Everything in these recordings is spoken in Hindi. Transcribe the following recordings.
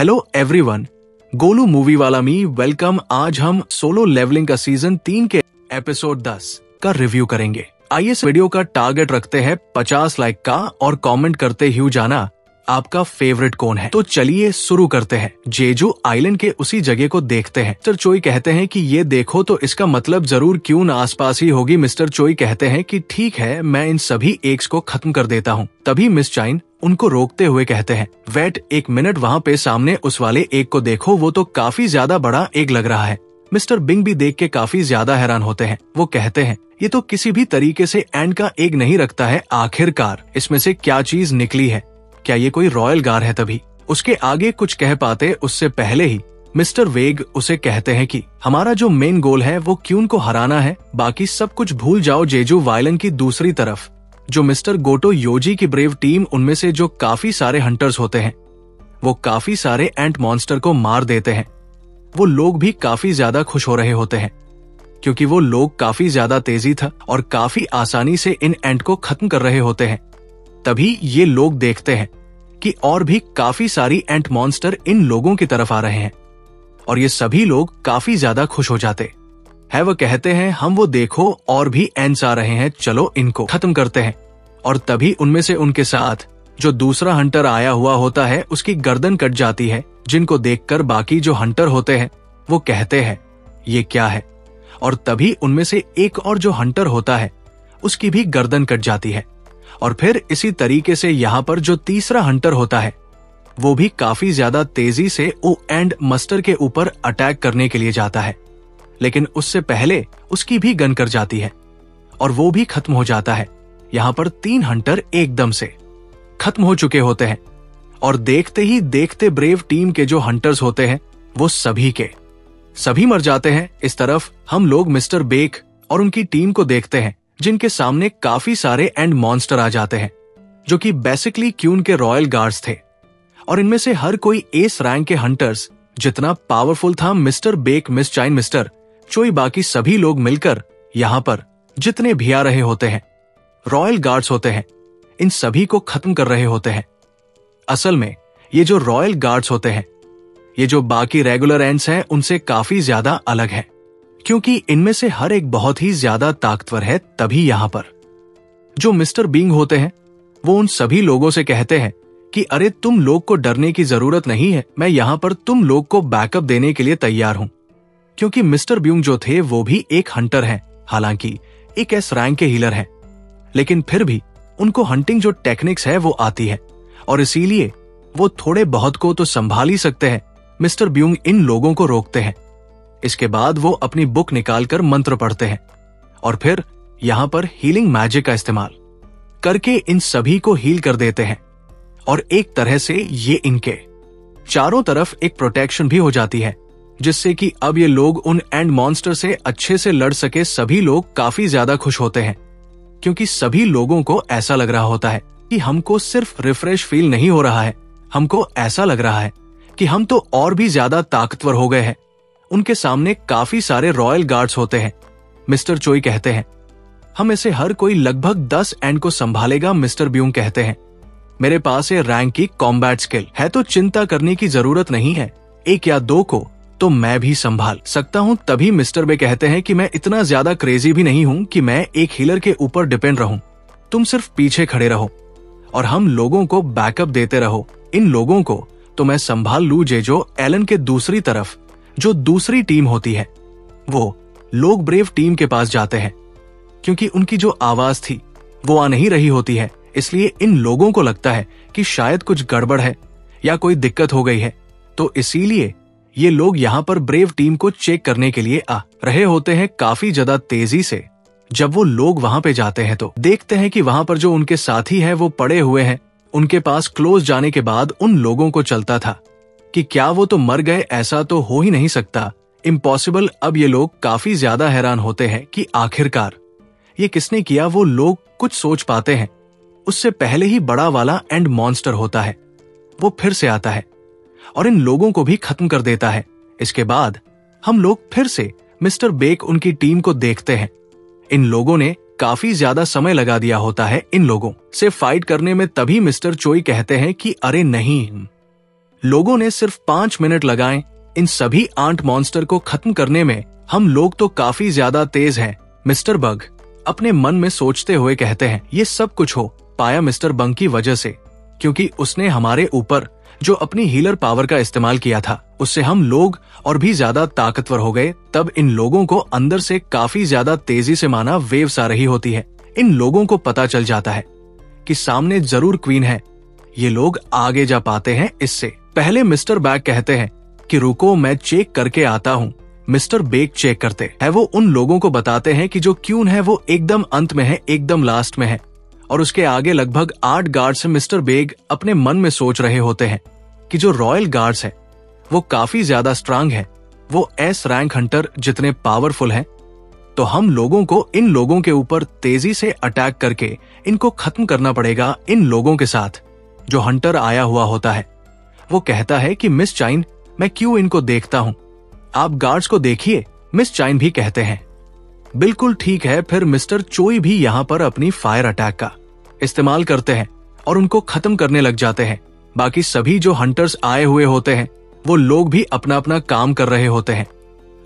हेलो एवरीवन, गोलू मूवी वाला मी वेलकम। आज हम सोलो लेवलिंग का सीजन 3 के एपिसोड 10 का रिव्यू करेंगे। आइए इस वीडियो का टारगेट रखते हैं 50 लाइक का और कमेंट करते हुए जाना आपका फेवरेट कौन है। तो चलिए शुरू करते हैं। जेजू आइलैंड के उसी जगह को देखते हैं। मिस्टर चोई कहते हैं कि ये देखो तो इसका मतलब जरूर क्यों न आसपास ही होगी। मिस्टर चोई कहते हैं कि ठीक है, मैं इन सभी एग्स को खत्म कर देता हूँ। तभी मिस चाइन उनको रोकते हुए कहते हैं, वेट एक मिनट, वहाँ पे सामने उस वाले एग को देखो, वो तो काफी ज्यादा बड़ा एग लग रहा है। मिस्टर बिंग भी देख के काफी ज्यादा हैरान होते हैं। वो कहते हैं, ये तो किसी भी तरीके से एंड का एग नहीं रखता है। आखिरकार इसमें से क्या चीज निकली है? क्या ये कोई रॉयल गार है? तभी उसके आगे कुछ कह पाते उससे पहले ही मिस्टर वेग उसे कहते हैं कि हमारा जो मेन गोल है वो क्यून को हराना है, बाकी सब कुछ भूल जाओ। जेजू वायलन की दूसरी तरफ जो मिस्टर गोटो योजी की ब्रेव टीम, उनमें से जो काफी सारे हंटर्स होते हैं, वो काफी सारे एंट मॉन्स्टर को मार देते हैं। वो लोग भी काफी ज्यादा खुश हो रहे होते हैं क्योंकि वो लोग काफी ज्यादा तेजी था और काफी आसानी से इन एंट को खत्म कर रहे होते हैं। तभी ये लोग देखते हैं कि और भी काफी सारी एंट मॉन्स्टर इन लोगों की तरफ आ रहे हैं और ये सभी लोग काफी ज्यादा खुश हो जाते हैं। वो कहते हैं, हम वो देखो और भी एंट्स आ रहे हैं, चलो इनको खत्म करते हैं। और तभी उनमें से उनके साथ जो दूसरा हंटर आया हुआ होता है उसकी गर्दन कट जाती है, जिनको देखकर बाकी जो हंटर होते हैं वो कहते हैं ये क्या है। और तभी उनमें से एक और जो हंटर होता है उसकी भी गर्दन कट जाती है। और फिर इसी तरीके से यहाँ पर जो तीसरा हंटर होता है वो भी काफी ज्यादा तेजी से ओ एंड मस्टर के ऊपर अटैक करने के लिए जाता है, लेकिन उससे पहले उसकी भी गन कर जाती है और वो भी खत्म हो जाता है। यहाँ पर 3 हंटर एकदम से खत्म हो चुके होते हैं और देखते ही देखते ब्रेव टीम के जो हंटर्स होते हैं वो सभी के सभी मर जाते हैं। इस तरफ हम लोग मिस्टर बेक और उनकी टीम को देखते हैं, जिनके सामने काफी सारे एंड मॉन्स्टर आ जाते हैं जो कि बेसिकली क्यून के रॉयल गार्ड्स थे। और इनमें से हर कोई एस रैंक के हंटर्स जितना पावरफुल था। मिस्टर बेक, मिस चाइन, मिस्टर चोई, बाकी सभी लोग मिलकर यहाँ पर जितने भी आ रहे होते हैं रॉयल गार्ड्स होते हैं, इन सभी को खत्म कर रहे होते हैं। असल में ये जो रॉयल गार्ड्स होते हैं, ये जो बाकी रेगुलर एंड्स हैं उनसे काफी ज्यादा अलग है, क्योंकि इनमें से हर एक बहुत ही ज्यादा ताकतवर है। तभी यहाँ पर जो मिस्टर बिंग होते हैं वो उन सभी लोगों से कहते हैं कि अरे तुम लोग को डरने की जरूरत नहीं है, मैं यहाँ पर तुम लोग को बैकअप देने के लिए तैयार हूँ। क्योंकि मिस्टर बिंग जो थे वो भी एक हंटर हैं, हालांकि एक एस रैंक के हीलर हैं, लेकिन फिर भी उनको हंटिंग जो टेक्निक्स है वो आती है और इसीलिए वो थोड़े बहुत को तो संभाल ही सकते हैं। मिस्टर बिंग इन लोगों को रोकते हैं। इसके बाद वो अपनी बुक निकालकर मंत्र पढ़ते हैं और फिर यहाँ पर हीलिंग मैजिक का इस्तेमाल करके इन सभी को हील कर देते हैं। और एक तरह से ये इनके चारों तरफ एक प्रोटेक्शन भी हो जाती है, जिससे कि अब ये लोग उन एंड मॉन्स्टर से अच्छे से लड़ सके। सभी लोग काफी ज्यादा खुश होते हैं क्योंकि सभी लोगों को ऐसा लग रहा होता है कि हमको सिर्फ रिफ्रेश फील नहीं हो रहा है, हमको ऐसा लग रहा है कि हम तो और भी ज्यादा ताकतवर हो गए हैं। उनके सामने काफी सारे रॉयल गार्ड्स होते हैं। मिस्टर चोई कहते हैं, हम में से हर कोई लगभग 10 एंड को संभालेगा। मिस्टर ब्यूंग कहते हैं, मेरे पास ये रैंक की कॉम्बैट स्किल है, तो चिंता करने की जरूरत नहीं है, 1 या 2 को तो मैं भी संभाल सकता हूँ। तभी मिस्टर बे कहते हैं कि मैं इतना ज्यादा क्रेजी भी नहीं हूँ कि मैं एक हीलर के ऊपर डिपेंड रहूं, तुम सिर्फ पीछे खड़े रहो और हम लोगों को बैकअप देते रहो। इन लोगों को तो मैं संभाल लूं। जेजो एलन के दूसरी तरफ जो दूसरी टीम होती है वो लोग ब्रेव टीम के पास जाते हैं, क्योंकि उनकी जो आवाज थी वो आ नहीं रही होती है, इसलिए इन लोगों को लगता है कि शायद कुछ गड़बड़ है या कोई दिक्कत हो गई है। तो इसीलिए ये लोग यहाँ पर ब्रेव टीम को चेक करने के लिए आ रहे होते हैं काफी ज्यादा तेजी से। जब वो लोग वहां पे जाते हैं तो देखते हैं कि वहां पर जो उनके साथी है वो पड़े हुए हैं। उनके पास क्लोज जाने के बाद उन लोगों को चलता था कि क्या वो तो मर गए, ऐसा तो हो ही नहीं सकता, इम्पॉसिबल। अब ये लोग काफी ज्यादा हैरान होते हैं कि आखिरकार ये किसने किया। वो लोग कुछ सोच पाते हैं, उससे पहले ही बड़ा वाला एंड मॉन्स्टर होता है, वो फिर से आता है और इन लोगों को भी खत्म कर देता है। इसके बाद हम लोग फिर से मिस्टर बेक उनकी टीम को देखते हैं। इन लोगों ने काफी ज्यादा समय लगा दिया होता है इन लोगों से फाइट करने में। तभी मिस्टर चोई कहते हैं कि अरे नहीं, लोगों ने सिर्फ 5 मिनट लगाए इन सभी आंट मॉन्स्टर को खत्म करने में। हम लोग तो काफी ज्यादा तेज हैं, मिस्टर बग अपने मन में सोचते हुए कहते हैं। ये सब कुछ हो पाया मिस्टर बग की वजह से, क्योंकि उसने हमारे ऊपर जो अपनी हीलर पावर का इस्तेमाल किया था, उससे हम लोग और भी ज्यादा ताकतवर हो गए। तब इन लोगों को अंदर से काफी ज्यादा तेजी से माना वेव्स आ रही होती है। इन लोगों को पता चल जाता है कि सामने जरूर क्वीन है। ये लोग आगे जा पाते हैं। इससे पहले मिस्टर बैग कहते हैं कि रुको, मैं चेक करके आता हूँ। मिस्टर बेग चेक करते हैं। वो उन लोगों को बताते हैं कि जो क्वीन है वो एकदम अंत में है, एकदम लास्ट में है, और उसके आगे लगभग 8 गार्ड्स हैं। मिस्टर बेग अपने मन में सोच रहे होते हैं कि जो रॉयल गार्ड्स है वो काफी ज्यादा स्ट्रांग है, वो एस रैंक हंटर जितने पावरफुल हैं, तो हम लोगों को इन लोगों के ऊपर तेजी से अटैक करके इनको खत्म करना पड़ेगा। इन लोगों के साथ जो हंटर आया हुआ होता है वो कहता है कि मिस चाइन, मैं क्यों इनको देखता हूं, आप गार्ड्स को देखिए। मिस चाइन भी कहते हैं बिल्कुल ठीक है। फिर मिस्टर चोई भी यहाँ पर अपनी फायर अटैक का इस्तेमाल करते हैं और उनको खत्म करने लग जाते हैं। बाकी सभी जो हंटर्स आए हुए होते हैं वो लोग भी अपना अपना काम कर रहे होते हैं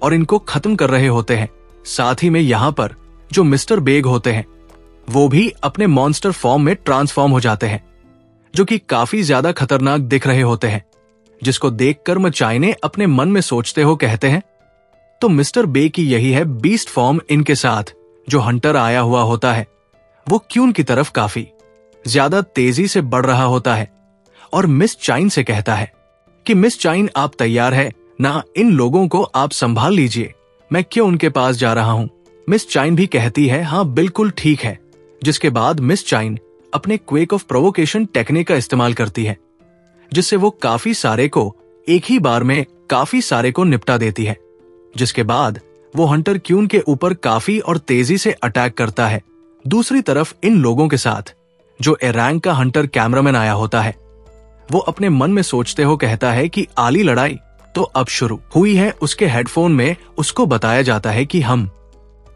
और इनको खत्म कर रहे होते हैं। साथ ही में यहाँ पर जो मिस्टर बेग होते हैं वो भी अपने मॉन्स्टर फॉर्म में ट्रांसफॉर्म हो जाते हैं, जो कि काफी ज्यादा खतरनाक दिख रहे होते हैं, जिसको देखकर मचाई ने अपने मन में सोचते हो कहते हैं तो मिस्टर बे की यही है बीस्ट फॉर्म। इनके साथ जो हंटर आया हुआ होता है वो क्यून की तरफ काफी ज्यादा तेजी से बढ़ रहा होता है और मिस चाइन से कहता है कि मिस चाइन, आप तैयार है ना, इन लोगों को आप संभाल लीजिए, मैं क्यों उनके पास जा रहा हूं। मिस चाइन भी कहती है हाँ बिल्कुल ठीक है। जिसके बाद मिस चाइन अपने क्वेक ऑफ प्रोवोकेशन टेक्निक का इस्तेमाल करती है, जिससे वो काफी सारे को एक ही बार में काफी सारे को निपटा देती है। जिसके बाद वो हंटर क्यून के ऊपर काफी और तेजी से अटैक करता है। दूसरी तरफ इन लोगों के साथ जो ए रैंक का हंटर कैमरामैन आया होता है वो अपने मन में सोचते हो कहता है कि आली लड़ाई तो अब शुरू हुई है। उसके हेडफोन में उसको बताया जाता है कि हम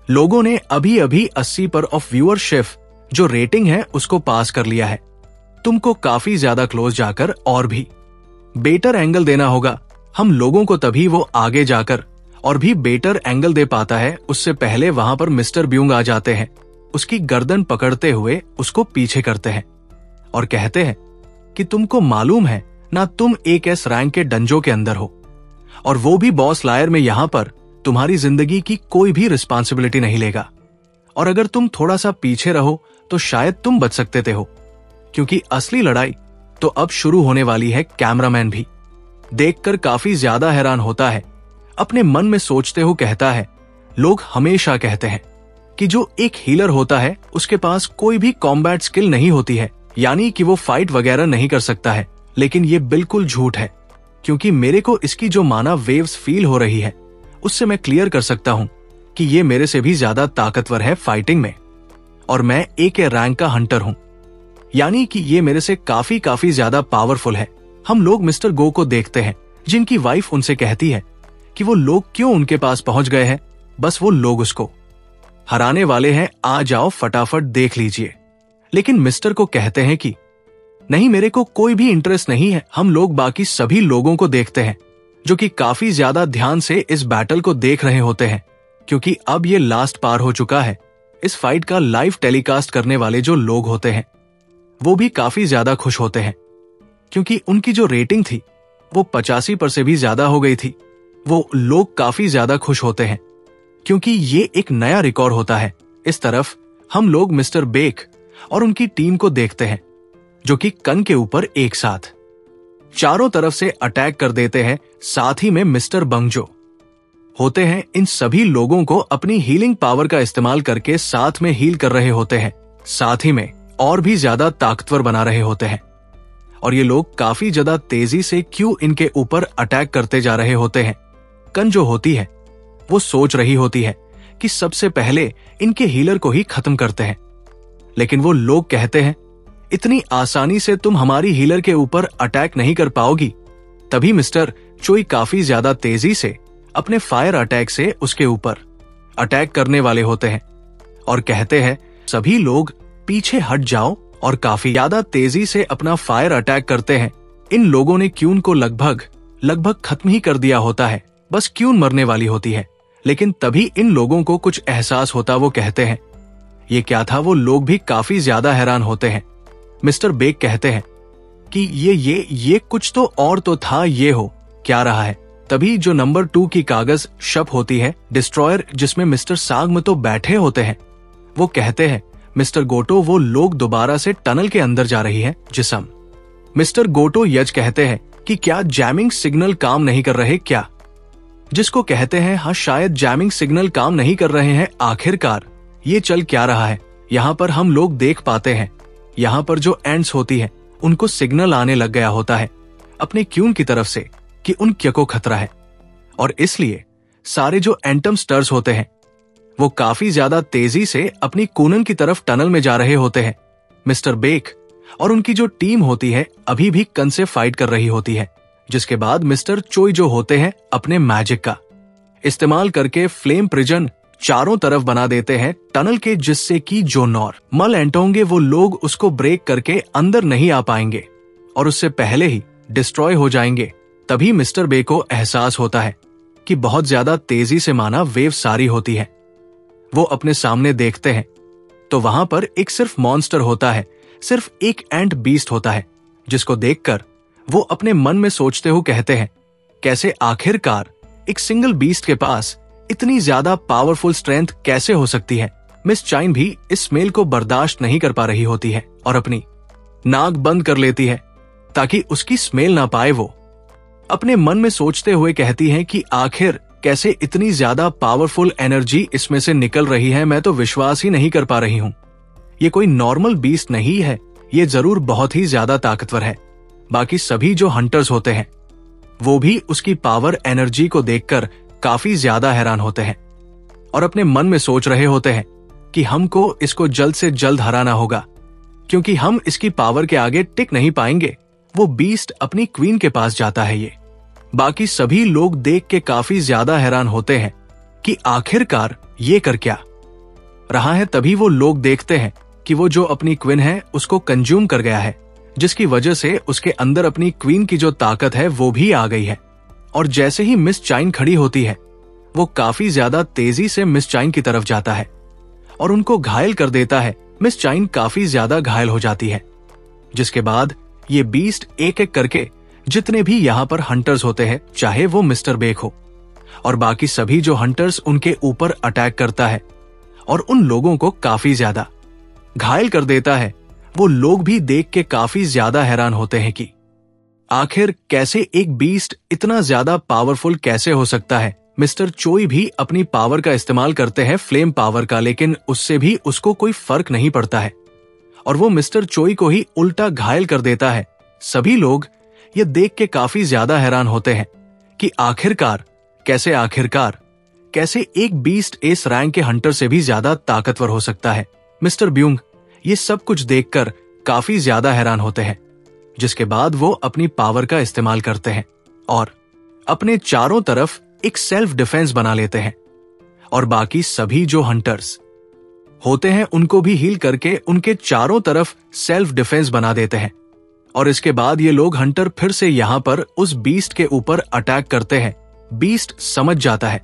लोगों ने अभी अभी 80 पर ऑफ व्यूअरशिप जो रेटिंग है उसको पास कर लिया है। तुमको काफी ज्यादा क्लोज जाकर और भी बेटर एंगल देना होगा। हम लोगों को तभी वो आगे जाकर और भी बेटर एंगल दे पाता है। उससे पहले वहां पर मिस्टर ब्यूंग आ जाते हैं, उसकी गर्दन पकड़ते हुए उसको पीछे करते हैं और कहते हैं कि तुमको मालूम है ना, तुम एक एस रैंक के डंजो के अंदर हो और वो भी बॉस लायर में। यहां पर तुम्हारी जिंदगी की कोई भी रिस्पॉन्सिबिलिटी नहीं लेगा और अगर तुम थोड़ा सा पीछे रहो तो शायद तुम बच सकते थे हो, क्योंकि असली लड़ाई तो अब शुरू होने वाली है। कैमरामैन भी देखकर काफी ज्यादा हैरान होता है, अपने मन में सोचते हो कहता है लोग हमेशा कहते हैं कि जो एक हीलर होता है उसके पास कोई भी कॉम्बैट स्किल नहीं होती है, यानी कि वो फाइट वगैरह नहीं कर सकता है। लेकिन ये बिल्कुल झूठ है, क्योंकि मेरे को इसकी जो माना वेव्स फील हो रही है उससे मैं क्लियर कर सकता हूं कि ये मेरे से भी ज्यादा ताकतवर है फाइटिंग में और मैं एक रैंक का हंटर हूं, यानी कि ये मेरे से काफी ज्यादा पावरफुल है। हम लोग मिस्टर गो को देखते हैं, जिनकी वाइफ उनसे कहती है कि वो लोग क्यों उनके पास पहुंच गए हैं, बस वो लोग उसको हराने वाले हैं, आ जाओ फटाफट देख लीजिए। लेकिन मिस्टर को कहते हैं कि नहीं, मेरे को कोई भी इंटरेस्ट नहीं है। हम लोग बाकी सभी लोगों को देखते हैं जो कि काफी ज्यादा ध्यान से इस बैटल को देख रहे होते हैं, क्योंकि अब ये लास्ट पार हो चुका है। इस फाइट का लाइव टेलीकास्ट करने वाले जो लोग होते हैं वो भी काफी ज्यादा खुश होते हैं, क्योंकि उनकी जो रेटिंग थी वो 85 पर से भी ज्यादा हो गई थी। वो लोग काफी ज्यादा खुश होते हैं क्योंकि ये एक नया रिकॉर्ड होता है। इस तरफ हम लोग मिस्टर बेक और उनकी टीम को देखते हैं, जो कि कन के ऊपर एक साथ चारों तरफ से अटैक कर देते हैं। साथ ही में मिस्टर बंग जो होते हैं इन सभी लोगों को अपनी हीलिंग पावर का इस्तेमाल करके साथ में हील कर रहे होते हैं, साथ ही में और भी ज्यादा ताकतवर बना रहे होते हैं। और ये लोग काफी ज्यादा तेजी से क्यों इनके ऊपर अटैक करते जा रहे होते हैं। कन जो होती है वो सोच रही होती है कि सबसे पहले इनके हीलर को ही खत्म करते हैं, लेकिन वो लोग कहते हैं इतनी आसानी से तुम हमारी हीलर के ऊपर अटैक नहीं कर पाओगी। तभी मिस्टर चोई काफी ज्यादा तेजी से अपने फायर अटैक से उसके ऊपर अटैक करने वाले होते हैं और कहते हैं सभी लोग पीछे हट जाओ, और काफी ज्यादा तेजी से अपना फायर अटैक करते हैं। इन लोगों ने क्यून को लगभग खत्म ही कर दिया होता है। बस क्यून मरने वाली होती है। लेकिन तभी इन लोगों को कुछ एहसास होता। वो कहते हैं ये क्या था। वो लोग भी काफी ज्यादा हैरान होते हैं। मिस्टर बेक कहते हैं कि ये कुछ तो और तो था, ये हो क्या रहा है। तभी जो नंबर 2 की कागज शप होती है, डिस्ट्रॉयर, जिसमें मिस्टर सांग तो बैठे होते हैं, वो कहते हैं मिस्टर गोटो, वो लोग दोबारा से टनल के अंदर जा रही है जिसम। मिस्टर गोटो यज कहते हैं कि क्या जैमिंग सिग्नल काम नहीं कर रहे क्या, जिसको कहते हैं हाँ शायद जैमिंग सिग्नल काम नहीं कर रहे हैं। आखिरकार ये चल क्या रहा है। यहाँ पर हम लोग देख पाते हैं, यहाँ पर जो एंड्स होती है उनको सिग्नल आने लग गया होता है अपने क्यून की तरफ से कि उन क्या को खतरा है। और इसलिए सारे जो एंटम स्टर्स होते हैं वो काफी ज्यादा तेजी से अपनी कूनन की तरफ टनल में जा रहे होते हैं। मिस्टर बेक और उनकी जो टीम होती है अभी भी कन से फाइट कर रही होती है। जिसके बाद मिस्टर चोई जो होते हैं अपने मैजिक का इस्तेमाल करके फ्लेम प्रिजन चारों तरफ बना देते हैं टनल के, जिससे कि जो नॉर्मल एंट होंगे वो लोग उसको ब्रेक करके अंदर नहीं आ पाएंगे और उससे पहले ही डिस्ट्रॉय हो जाएंगे। तभी मिस्टर बे को एहसास होता है कि बहुत ज्यादा तेजी से माना वेव सारी होती है। वो अपने सामने देखते हैं तो वहां पर एक सिर्फ मॉन्स्टर होता है, सिर्फ एक एंट बीस्ट होता है, जिसको देखकर वो अपने मन में सोचते हुए कहते हैं कैसे आखिरकार एक सिंगल बीस्ट के पास इतनी ज्यादा पावरफुल स्ट्रेंथ कैसे हो सकती है। मिस चाइन भी इस स्मेल को बर्दाश्त नहीं कर पा रही होती है और अपनी नाक बंद कर लेती है ताकि उसकी स्मेल ना पाए। वो अपने मन में सोचते हुए कहती है कि आखिर कैसे इतनी ज्यादा पावरफुल एनर्जी इसमें से निकल रही है, मैं तो विश्वास ही नहीं कर पा रही हूं। ये कोई नॉर्मल बीस्ट नहीं है, ये जरूर बहुत ही ज्यादा ताकतवर है। बाकी सभी जो हंटर्स होते हैं वो भी उसकी पावर एनर्जी को देखकर काफी ज्यादा हैरान होते हैं और अपने मन में सोच रहे होते हैं कि हमको इसको जल्द से जल्द हराना होगा, क्योंकि हम इसकी पावर के आगे टिक नहीं पाएंगे। वो बीस्ट अपनी क्वीन के पास जाता है। ये बाकी सभी लोग देख के काफी ज्यादा हैरान होते हैं कि आखिरकार ये कर क्या रहा है। तभी वो लोग देखते हैं कि वो जो अपनी क्वीन है उसको कंज्यूम कर गया है, जिसकी वजह से उसके अंदर अपनी क्वीन की जो ताकत है वो भी आ गई है। और जैसे ही मिस चाइन खड़ी होती है वो काफी ज्यादा तेजी से मिस चाइन की तरफ जाता है और उनको घायल कर देता है। मिस चाइन काफी ज्यादा घायल हो जाती है, जिसके बाद ये बीस्ट एक एक करके जितने भी यहाँ पर हंटर्स होते हैं, चाहे वो मिस्टर बेक हो और बाकी सभी जो हंटर्स, उनके ऊपर अटैक करता है और उन लोगों को काफी ज्यादा घायल कर देता है। वो लोग भी देख के काफी ज्यादा हैरान होते हैं कि आखिर कैसे एक बीस्ट इतना ज्यादा पावरफुल कैसे हो सकता है। मिस्टर चोई भी अपनी पावर का इस्तेमाल करते हैं, फ्लेम पावर का, लेकिन उससे भी उसको कोई फर्क नहीं पड़ता है और वो मिस्टर चोई को ही उल्टा घायल कर देता है। सभी लोग ये देख के काफी ज्यादा हैरान होते हैं कि आखिरकार कैसे एक बीस्ट एस रैंक के हंटर से भी ज्यादा ताकतवर हो सकता है। मिस्टर ब्यूंग ये सब कुछ देखकर काफी ज्यादा हैरान होते हैं, जिसके बाद वो अपनी पावर का इस्तेमाल करते हैं और अपने चारों तरफ एक सेल्फ डिफेंस बना लेते हैं और बाकी सभी जो हंटर्स होते हैं उनको भी हील करके उनके चारों तरफ सेल्फ डिफेंस बना देते हैं। और इसके बाद ये लोग हंटर फिर से यहाँ पर उस बीस्ट के ऊपर अटैक करते हैं। बीस्ट समझ जाता है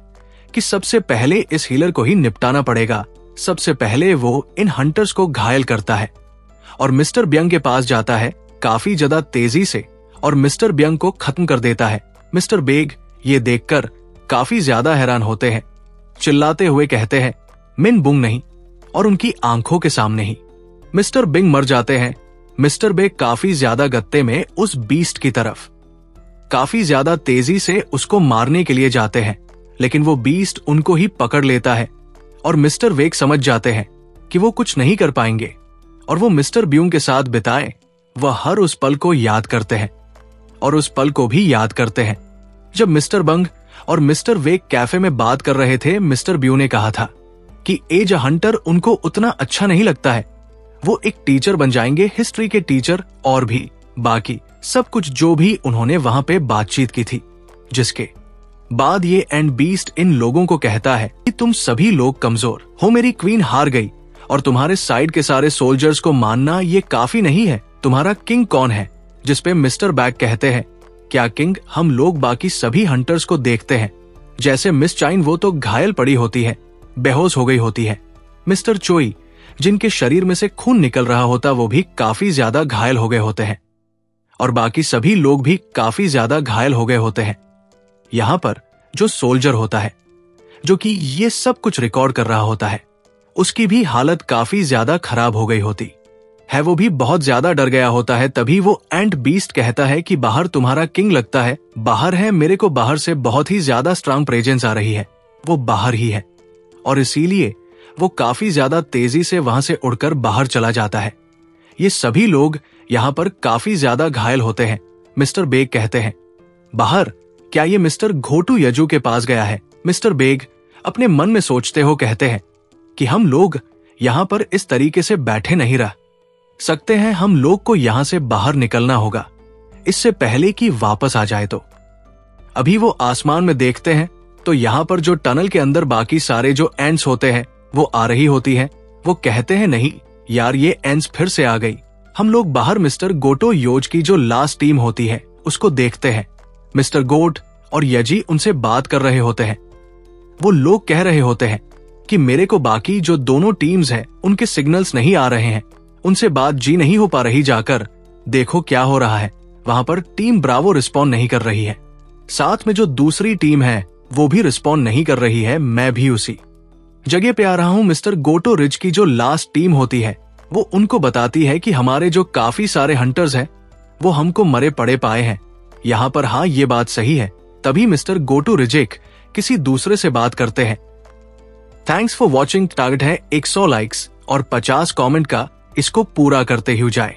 कि सबसे पहले इस हीलर को ही निपटाना पड़ेगा। सबसे पहले वो इन हंटर्स को घायल करता है और मिस्टर ब्यंग के पास जाता है काफी ज्यादा तेजी से और मिस्टर ब्यंग को खत्म कर देता है। मिस्टर बेग ये देखकर काफी ज्यादा हैरान होते हैं, चिल्लाते हुए कहते हैं मिन बुंग नहीं, और उनकी आंखों के सामने ही मिस्टर बिंग मर जाते हैं। मिस्टर बेग काफी ज्यादा गत्ते में उस बीस्ट की तरफ काफी ज्यादा तेजी से उसको मारने के लिए जाते हैं, लेकिन वो बीस्ट उनको ही पकड़ लेता है और मिस्टर वेग समझ जाते हैं कि वो कुछ नहीं कर पाएंगे और वो मिस्टर ब्यूंग के साथ बिताए वह हर उस पल को याद करते हैं और उस पल को भी याद करते हैं जब मिस्टर बंग और मिस्टर वेग कैफे में बात कर रहे थे। मिस्टर ब्यू ने कहा था कि एज हंटर उनको उतना अच्छा नहीं लगता है, वो एक टीचर बन जाएंगे, हिस्ट्री के टीचर, और भी बाकी सब कुछ जो भी उन्होंने वहां पे बातचीत की थी। जिसके बाद ये एंड बीस्ट इन लोगों को कहता है कि तुम सभी लोग कमजोर हो, मेरी क्वीन हार गई और तुम्हारे साइड के सारे सोल्जर्स को मानना ये काफी नहीं है। तुम्हारा किंग कौन है जिसपे मिस्टर बैग कहते हैं, क्या किंग, हम लोग बाकी सभी हंटर्स को देखते हैं, जैसे मिस चाइन वो तो घायल पड़ी होती है, बेहोश हो गई होती है। मिस्टर चोई, जिनके शरीर में से खून निकल रहा होता, वो भी काफी ज्यादा घायल हो गए होते हैं और बाकी सभी लोग भी काफी ज्यादा घायल हो गए होते हैं। यहां पर जो सोल्जर होता है, जो कि ये सब कुछ रिकॉर्ड कर रहा होता है, उसकी भी हालत काफी ज्यादा खराब हो गई होती है। वो भी बहुत ज्यादा डर गया होता है। तभी वो एंट बीस्ट कहता है कि बाहर तुम्हारा किंग लगता है, बाहर है, मेरे को बाहर से बहुत ही ज्यादा स्ट्रांग प्रेजेंस आ रही है, वो बाहर ही है। और इसीलिए वो काफी ज्यादा तेजी से वहां से उड़कर बाहर चला जाता है। ये सभी लोग यहां पर काफी ज्यादा घायल होते हैं। मिस्टर बेग कहते हैं, बाहर, क्या ये मिस्टर घोटू यजू के पास गया है? मिस्टर बेग अपने मन में सोचते हो कहते हैं कि हम लोग यहां पर इस तरीके से बैठे नहीं रह सकते हैं, हम लोग को यहां से बाहर निकलना होगा इससे पहले कि वापस आ जाए। तो अभी वो आसमान में देखते हैं तो यहां पर जो टनल के अंदर बाकी सारे जो एंड्स होते हैं वो आ रही होती हैं। वो कहते हैं, नहीं यार, ये एंड्स फिर से आ गई। हम लोग बाहर मिस्टर गोटो योज की जो लास्ट टीम होती है उसको देखते हैं। मिस्टर गोट और यजी उनसे बात कर रहे होते हैं। वो लोग कह रहे होते हैं कि मेरे को बाकी जो दोनों टीम्स हैं उनके सिग्नल्स नहीं आ रहे हैं, उनसे बात जी नहीं हो पा रही, जाकर देखो क्या हो रहा है। वहां पर टीम ब्रावो रिस्पॉन्ड नहीं कर रही है, साथ में जो दूसरी टीम है वो भी रिस्पॉन्ड नहीं कर रही है। मैं भी उसी जगह पे आ रहा हूं। मिस्टर गोटो रिज की जो लास्ट टीम होती है वो उनको बताती है कि हमारे जो काफी सारे हंटर्स हैं वो हमको मरे पड़े पाए हैं यहां पर। हाँ, ये बात सही है। तभी मिस्टर गोटू रिजेक किसी दूसरे से बात करते हैं। Thanks for watching. टारगेट है 100 लाइक्स और 50 कमेंट का, इसको पूरा करते ही जाए।